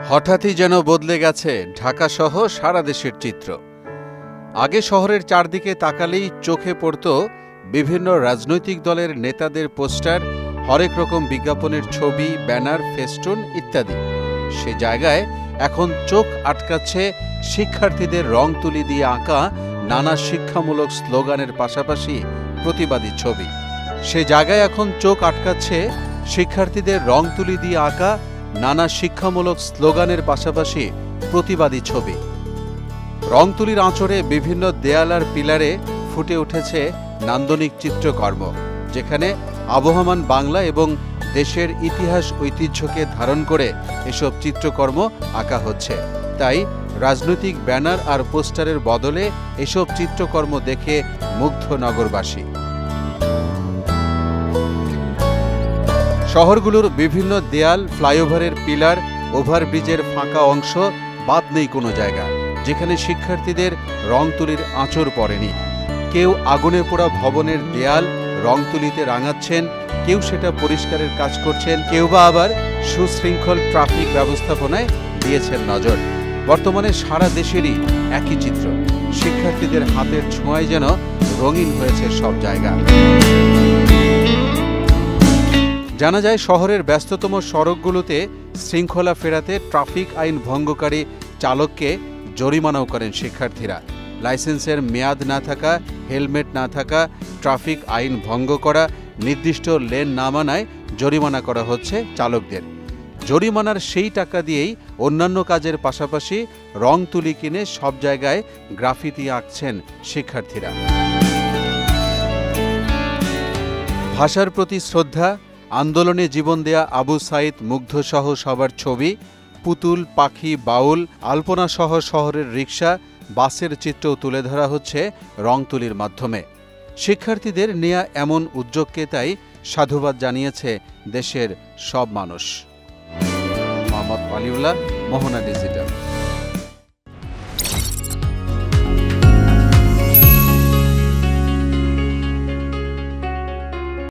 হঠাৎই যেন বদলে গেছে ঢাকা সহ সারা দেশের চিত্র। আগে শহরের চারদিকে তাকালেই চোখে পড়ত বিভিন্ন রাজনৈতিক দলের নেতাদের পোস্টার, হরেক রকম বিজ্ঞাপনের ছবি, ব্যানার, ফেস্টুন ইত্যাদি। সে জায়গায় এখন চোখ আটকাচ্ছে শিক্ষার্থীদের রং তুলি দিয়ে আঁকা নানা শিক্ষামূলক স্লোগানের পাশাপাশি প্রতিবাদী ছবি। সে জায়গায় এখন চোখ আটকাচ্ছে শিক্ষার্থীদের রং তুলি দিয়ে আঁকা নানা শিক্ষামূলক স্লোগানের পাশাপাশি প্রতিবাদী ছবি। রং তুলির আঁচড়ে বিভিন্ন দেয়াল আর পিলারে ফুটে উঠেছে নান্দনিক চিত্রকর্ম, যেখানে আবহমান বাংলা এবং দেশের ইতিহাস ঐতিহ্যকে ধারণ করে এসব চিত্রকর্ম আঁকা হচ্ছে। তাই রাজনৈতিক ব্যানার আর পোস্টারের বদলে এসব চিত্রকর্ম দেখে মুগ্ধ নগরবাসী। শহরগুলোর বিভিন্ন দেয়াল, ফ্লাইওভারের পিলার, ওভারব্রিজের ফাঁকা অংশ বাদ নেই কোনো জায়গা যেখানে শিক্ষার্থীদের রং তুলির আঁচড় পড়েনি। কেউ আগুনে পোড়া ভবনের দেয়াল রং তুলিতে রাঙাচ্ছেন, কেউ সেটা পরিষ্কারের কাজ করছেন, কেউ বা আবার সুশৃঙ্খল ট্রাফিক ব্যবস্থাপনায় দিয়েছেন নজর। বর্তমানে সারা দেশেরই একই চিত্র, শিক্ষার্থীদের হাতের ছোঁয়ায় যেন রঙিন হয়েছে সব জায়গা। জানা যায়, শহরের ব্যস্ততম সড়কগুলোতে শৃঙ্খলা ফেরাতে ট্রাফিক আইন ভঙ্গকারী চালককে জরিমানাও করেন শিক্ষার্থীরা। লাইসেন্সের মেয়াদ না থাকা, হেলমেট না থাকা, ট্রাফিক আইন ভঙ্গ করা, নির্দিষ্ট লেন না মানায় জরিমানা করা হচ্ছে চালকদের। জরিমানার সেই টাকা দিয়েই অন্যান্য কাজের পাশাপাশি রং তুলি কিনে সব জায়গায় গ্রাফিতি আঁকছেন শিক্ষার্থীরা। ভাষার প্রতি শ্রদ্ধা, আন্দোলনে জীবন দেয়া আবু সাইদ মুগ্ধসহ সবার ছবি, পুতুল, পাখি, বাউল, আলপনা সহ শহরের রিকশা, বাসের চিত্রও তুলে ধরা হচ্ছে রং তুলির মাধ্যমে। শিক্ষার্থীদের নেয়া এমন উদ্যোগকে তাই সাধুবাদ জানিয়েছে দেশের সব মানুষ। মোহাম্মদ ওয়ালিউল্লাহ, মোহনা ডিজিটাল।